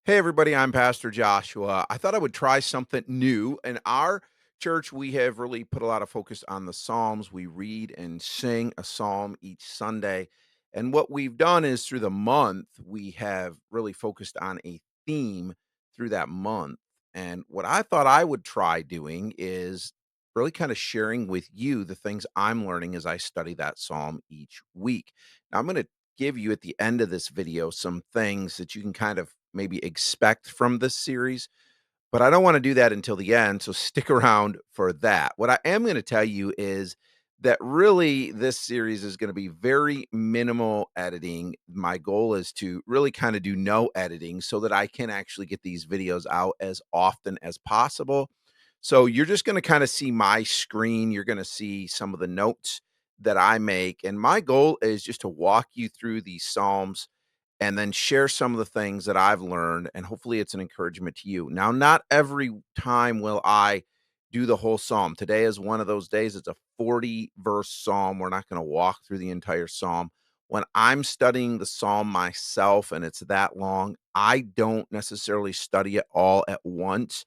Hey, everybody, I'm Pastor Joshua. I thought I would try something new. In our church, we have really put a lot of focus on the Psalms. We read and sing a psalm each Sunday. And what we've done is through the month, we have really focused on a theme through that month. And what I thought I would try doing is really kind of sharing with you the things I'm learning as I study that psalm each week. Now, I'm going to give you at the end of this video some things that you can kind of maybe expect from this series, but I don't want to do that until the end. So stick around for that. What I am going to tell you is that really this series is going to be very minimal editing. My goal is to really kind of do no editing so that I can actually get these videos out as often as possible. So you're just going to kind of see my screen. You're going to see some of the notes that I make. And my goal is just to walk you through these Psalms and then share some of the things that I've learned. And hopefully it's an encouragement to you. Now, not every time will I do the whole Psalm. Today is one of those days. It's a 40 verse Psalm. We're not going to walk through the entire Psalm. When I'm studying the Psalm myself and it's that long, I don't necessarily study it all at once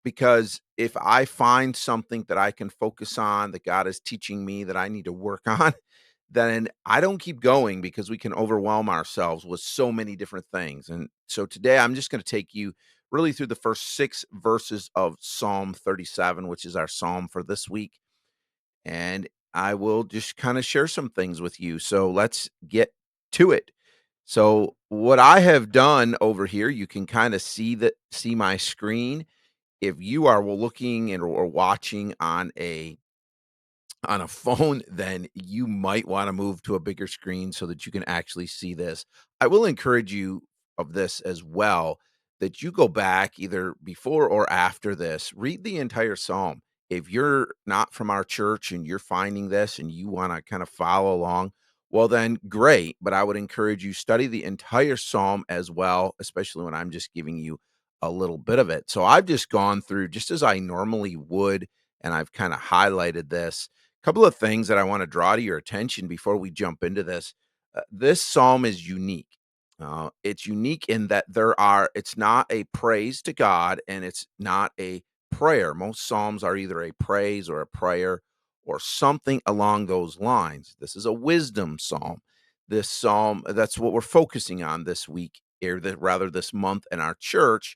because if I find something that I can focus on, that God is teaching me that I need to work on, then I don't keep going because we can overwhelm ourselves with so many different things. And so today I'm just going to take you really through the first 6 verses of Psalm 37, which is our psalm for this week. And I will just kind of share some things with you. So let's get to it. So what I have done over here, you can kind of see my screen. If you are looking and or watching on a phone, then you might want to move to a bigger screen so that you can actually see this. I will encourage you of this as well, that you go back either before or after this, read the entire psalm. If you're not from our church and you're finding this and you want to kind of follow along, well then great, but I would encourage you study the entire psalm as well, especially when I'm just giving you a little bit of it. So I've just gone through just as I normally would, and I've kind of highlighted this. Couple of things that I want to draw to your attention before we jump into this. This psalm is unique. It's unique in that it's not a praise to God and it's not a prayer. Most psalms are either a praise or a prayer or something along those lines. This is a wisdom psalm. This psalm, that's what we're focusing on this week, or rather this month in our church,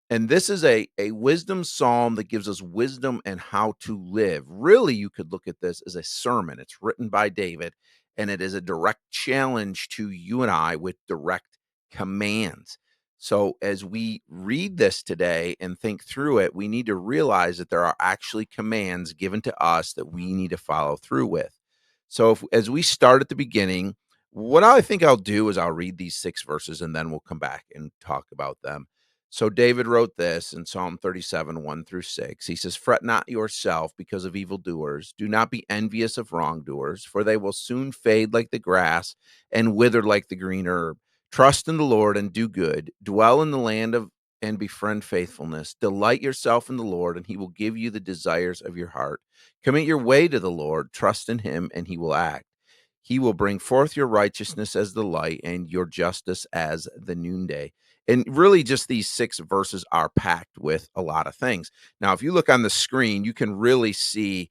and this is a wisdom psalm that gives us wisdom and how to live. Really, you could look at this as a sermon. It's written by David, and it is a direct challenge to you and I with direct commands. So, as we read this today and think through it, we need to realize that there are actually commands given to us that we need to follow through with. So, as we start at the beginning, what I think I'll do is I'll read these 6 verses and then we'll come back and talk about them. So David wrote this in Psalm 37, 1 through 6. He says, Fret not yourself because of evildoers. Do not be envious of wrongdoers, for they will soon fade like the grass and wither like the green herb. Trust in the Lord and do good. Dwell in the land of and befriend faithfulness. Delight yourself in the Lord, and he will give you the desires of your heart. Commit your way to the Lord. Trust in him, and he will act. He will bring forth your righteousness as the light and your justice as the noonday. And really, just these 6 verses are packed with a lot of things. Now, if you look on the screen, you can really see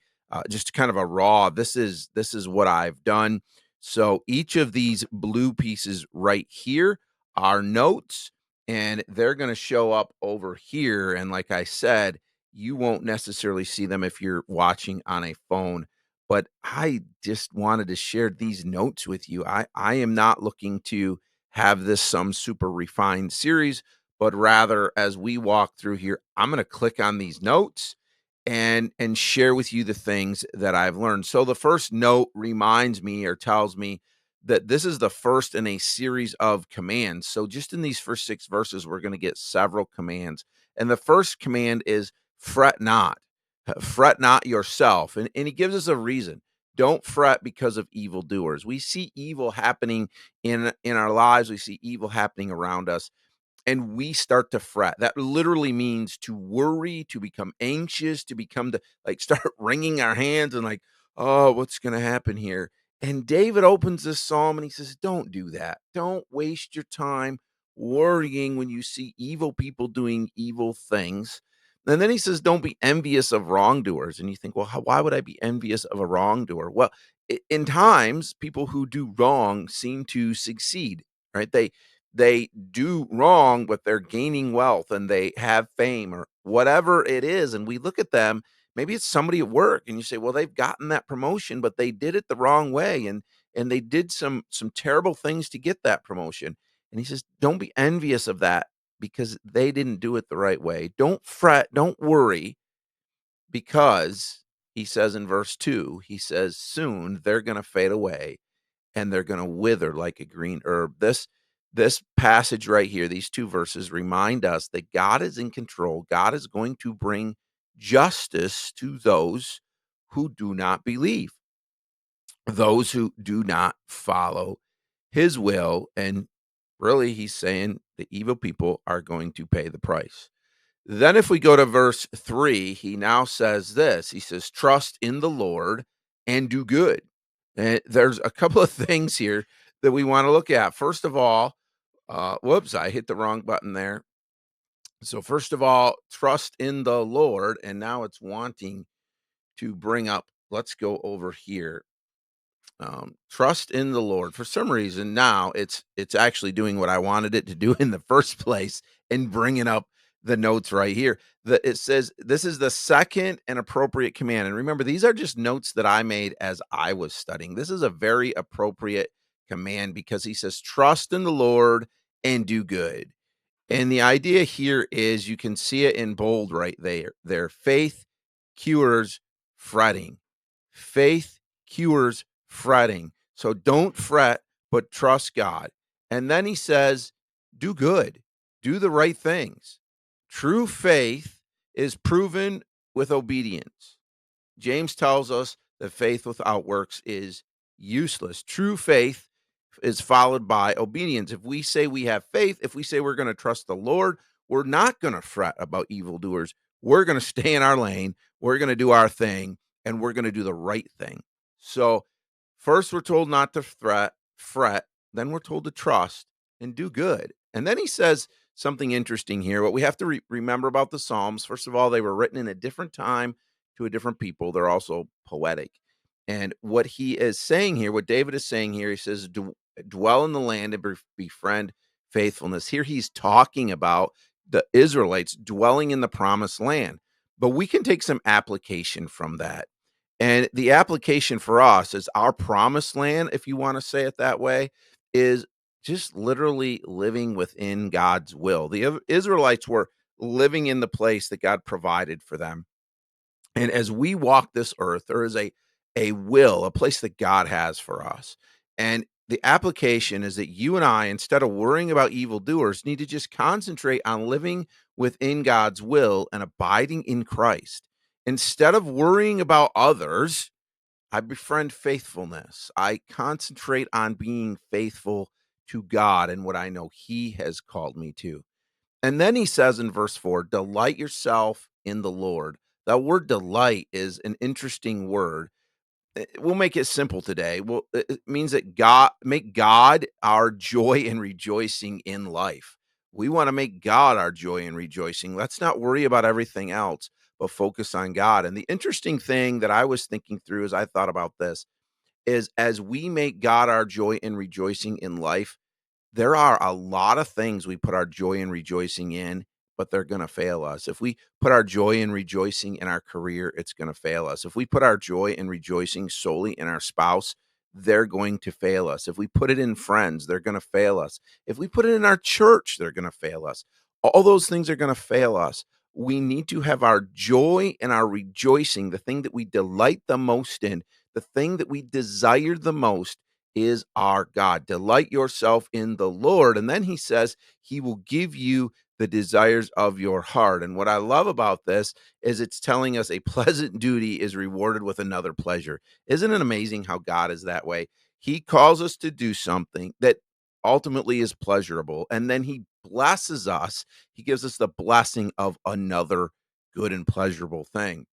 just kind of a raw. This is what I've done. So each of these blue pieces right here are notes, and they're going to show up over here. And like I said, you won't necessarily see them if you're watching on a phone, but I just wanted to share these notes with you. I am not looking to have this some super refined series, but rather as we walk through here, I'm going to click on these notes and share with you the things that I've learned. So the first note reminds me or tells me that this is the first in a series of commands. So just in these first 6 verses, we're going to get several commands. And the first command is fret not. Fret not yourself. And he gives us a reason. Don't fret because of evildoers. We see evil happening in our lives. We see evil happening around us and we start to fret. That literally means to worry, to become anxious, to become the like start wringing our hands and like, oh, what's going to happen here? And David opens this psalm and he says, don't do that. Don't waste your time worrying when you see evil people doing evil things. And then he says, don't be envious of wrongdoers. And you think, well, why would I be envious of a wrongdoer? Well, in times, people who do wrong seem to succeed, right? They do wrong, but they're gaining wealth and they have fame or whatever it is. And we look at them, maybe it's somebody at work, and you say, well, they've gotten that promotion, but they did it the wrong way. And they did some terrible things to get that promotion. And he says, don't be envious of that because they didn't do it the right way. Don't fret, don't worry, because he says in verse 2, he says, soon they're going to fade away and they're going to wither like a green herb. This passage right here, these two verses remind us that God is in control. God is going to bring justice to those who do not believe, those who do not follow his will. And really, he's saying the evil people are going to pay the price. Then, if we go to verse 3, he now says this. He says, trust in the Lord and do good. And there's a couple of things here that we want to look at. First of all, whoops, I hit the wrong button there. So, first of all, trust in the Lord. And now it's wanting to bring up, let's go over here. Trust in the Lord. For some reason, now it's actually doing what I wanted it to do in the first place and bringing up the notes right here. It says this is the second and appropriate command. And remember, these are just notes that I made as I was studying. This is a very appropriate command because he says, trust in the Lord and do good. And the idea here is you can see it in bold right there. Their faith cures fretting. Faith cures fretting. So don't fret, but trust God. And then he says, do good, do the right things. True faith is proven with obedience. James tells us that faith without works is useless. True faith is followed by obedience. If we say we have faith, if we say we're going to trust the Lord, we're not going to fret about evildoers. We're going to stay in our lane. We're going to do our thing, and we're going to do the right thing. So, first we're told not to fret. Then we're told to trust and do good. And then he says something interesting here. What we have to remember about the Psalms, first of all, they were written in a different time to a different people. They're also poetic. And what he is saying here, what David is saying here, he says, dwell in the land and befriend faithfulness. Here he's talking about the Israelites dwelling in the promised land. But we can take some application from that. And the application for us is our promised land, if you want to say it that way, is just literally living within God's will. The Israelites were living in the place that God provided for them. And as we walk this earth, there is a will, a place that God has for us. And the application is that you and I, instead of worrying about evildoers, need to just concentrate on living within God's will and abiding in Christ. Instead of worrying about others, I befriend faithfulness. I concentrate on being faithful to God and what I know He has called me to. And then he says in verse 4, delight yourself in the Lord. That word delight is an interesting word. We'll make it simple today. Well, it means that make God our joy and rejoicing in life. We want to make God our joy and rejoicing. Let's not worry about everything else, but focus on God. And the interesting thing that I was thinking through as I thought about this is as we make God our joy and rejoicing in life, there are a lot of things we put our joy and rejoicing in, but they're going to fail us. If we put our joy and rejoicing in our career, it's going to fail us. If we put our joy and rejoicing solely in our spouse, they're going to fail us. If we put it in friends, they're going to fail us. If we put it in our church, they're going to fail us. All those things are going to fail us. We need to have our joy and our rejoicing, the thing that we delight the most in, the thing that we desire the most is our God. Delight yourself in the Lord. And then he says he will give you the desires of your heart. And what I love about this is it's telling us a pleasant duty is rewarded with another pleasure. Isn't it amazing how God is that way? He calls us to do something that ultimately is pleasurable. And then he blesses us. He gives us the blessing of another good and pleasurable thing.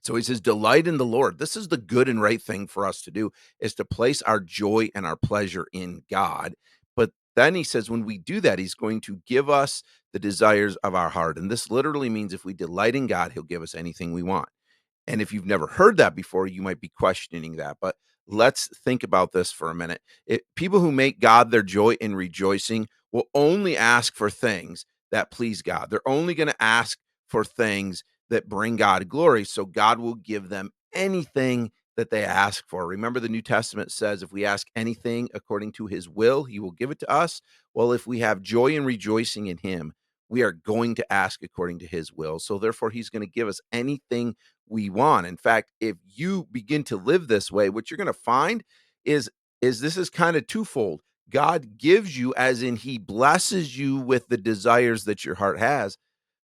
So he says, delight in the Lord. This is the good and right thing for us to do, is to place our joy and our pleasure in God. But Then he says, when we do that, he's going to give us the desires of our heart. And this literally means if we delight in God, he'll give us anything we want. And if you've never heard that before, you might be questioning that. But let's think about this for a minute. People who make God their joy and rejoicing will only ask for things that please God. They're only going to ask for things that bring God glory. So God will give them anything that they ask for. Remember, the New Testament says if we ask anything according to his will, he will give it to us. Well, if we have joy and rejoicing in him, we are going to ask according to his will. So therefore, he's going to give us anything we want. In fact, if you begin to live this way, what you're going to find is this is kind of twofold. God gives you, as in he blesses you with the desires that your heart has,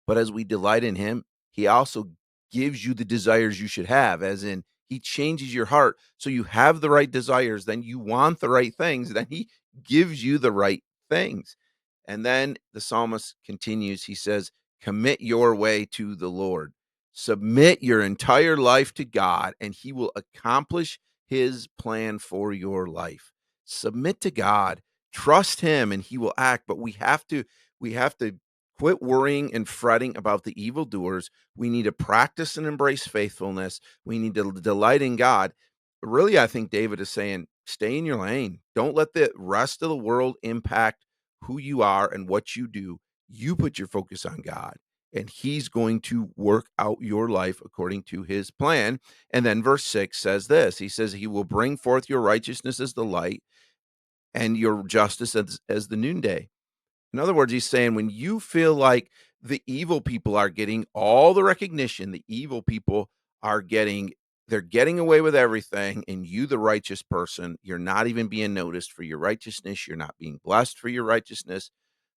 but as we delight in him, he also gives you the desires you should have, as in he changes your heart so you have the right desires, then you want the right things, then he gives you the right things. And then the psalmist continues, he says, commit your way to the Lord. Submit your entire life to God, and he will accomplish his plan for your life. Submit to God, trust him, and he will act. But we have to quit worrying and fretting about the evildoers. We need to practice and embrace faithfulness. We need to delight in God. Really, I think David is saying, stay in your lane. Don't let the rest of the world impact who you are and what you do. You put your focus on God, and he's going to work out your life according to his plan. And then verse 6 says this. He says, he will bring forth your righteousness as the light and your justice as the noonday. In other words, he's saying when you feel like the evil people are getting all the recognition, the evil people are getting they're getting away with everything, and you, the righteous person, you're not even being noticed for your righteousness, you're not being blessed for your righteousness.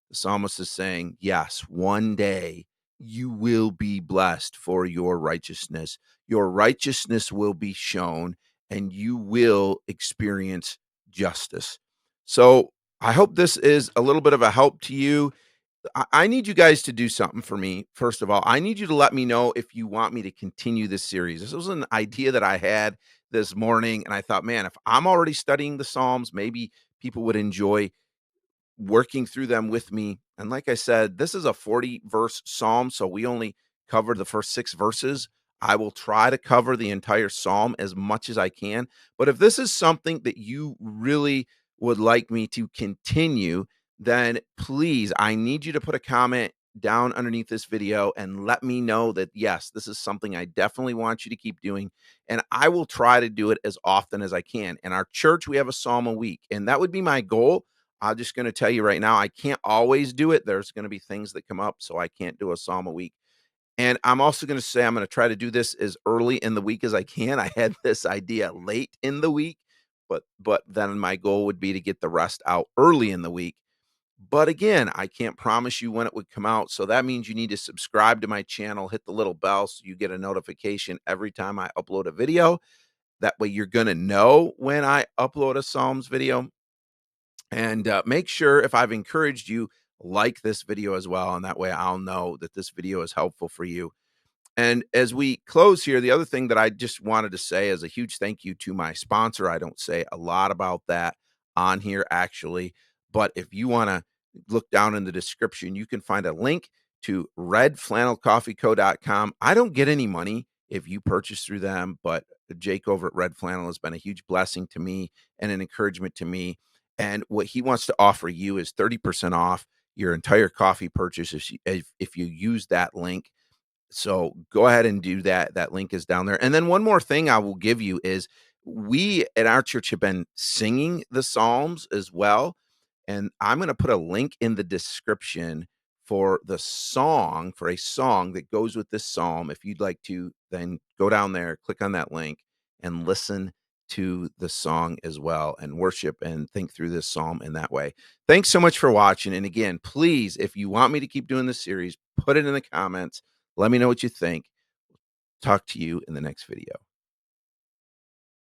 The psalmist is saying, yes, one day you will be blessed for your righteousness. Your righteousness will be shown, and you will experience justice. So I hope this is a little bit of a help to you. I need you guys to do something for me. First of all, I need you to let me know if you want me to continue this series. This was an idea that I had this morning, and I thought, man, if I'm already studying the Psalms, maybe people would enjoy working through them with me. And like I said, this is a 40 verse psalm, so we only covered the first 6 verses. I will try to cover the entire psalm as much as I can. But if this is something that you really would like me to continue, then please, I need you to put a comment down underneath this video and let me know that yes, this is something I definitely want you to keep doing. And I will try to do it as often as I can. In our church, we have a psalm a week, and that would be my goal. I'm just going to tell you right now, I can't always do it. There's going to be things that come up, so I can't do a psalm a week. And I'm also going to say I'm going to try to do this as early in the week as I can. I had this idea late in the week, but then my goal would be to get the rest out early in the week. But again, I can't promise you when it would come out. So that means you need to subscribe to my channel, hit the little bell so you get a notification every time I upload a video. That way you're going to know when I upload a Psalms video. And make sure if I've encouraged you, like this video as well. And that way I'll know that this video is helpful for you. And as we close here, the other thing that I just wanted to say is a huge thank you to my sponsor. I don't say a lot about that on here actually, but if you want to look down in the description, you can find a link to redflannelcoffeeco.com. I don't get any money if you purchase through them, but Jake over at Red Flannel has been a huge blessing to me and an encouragement to me. And what he wants to offer you is 30% off your entire coffee purchase if you use that link. So go ahead and do that. That link is down there. And then one more thing I will give you is we at our church have been singing the Psalms as well. And I'm going to put a link in the description for for a song that goes with this psalm. If you'd like to, then go down there, click on that link, and listen to the song as well, and worship and think through this psalm in that way. Thanks so much for watching. And again, please, if you want me to keep doing this series, put it in the comments. Let me know what you think. Talk to you in the next video.